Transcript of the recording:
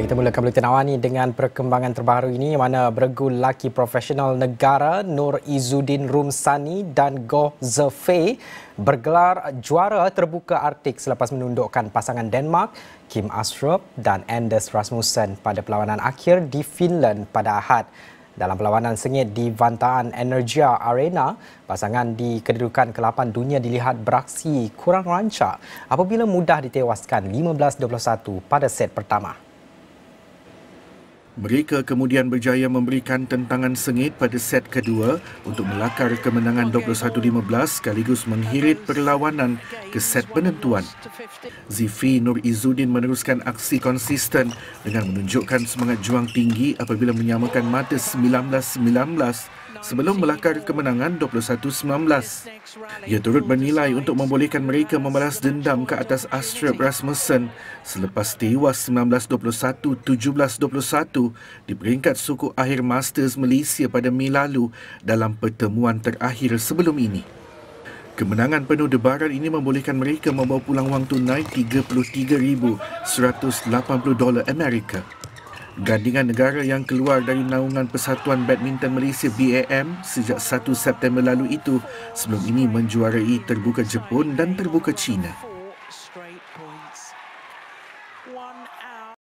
Kita mulakan buletin awal ni dengan perkembangan terbaru ini mana beregu lelaki profesional negara Nur Izzuddin Rumsani dan Goh Zefei bergelar juara terbuka Arktik selepas menundukkan pasangan Denmark Kim Astrup dan Anders Rasmussen pada perlawanan akhir di Finland pada Ahad. Dalam perlawanan sengit di Vantaan Energia Arena, pasangan di kedudukan ke-8 dunia dilihat beraksi kurang rancak apabila mudah ditewaskan 15-21 pada set pertama. Mereka kemudian berjaya memberikan tentangan sengit pada set kedua untuk melakar kemenangan 21-15 sekaligus menghirit perlawanan ke set penentuan. Zefei Nur Izzuddin meneruskan aksi konsisten dengan menunjukkan semangat juang tinggi apabila menyamakan mata 19-19 sebelum melakar kemenangan 21-19. Ia turut bernilai untuk membolehkan mereka membalas dendam ke atas Astrup Rasmussen selepas tewas 19-21, 17-21 di peringkat suku akhir Masters Malaysia pada Mei lalu dalam pertemuan terakhir sebelum ini. Kemenangan penuh debaran ini membolehkan mereka membawa pulang wang tunai $33,180 Amerika. Gandingan negara yang keluar dari naungan Persatuan Badminton Malaysia BAM sejak 1 September lalu itu sebelum ini menjuarai terbuka Jepun dan terbuka China.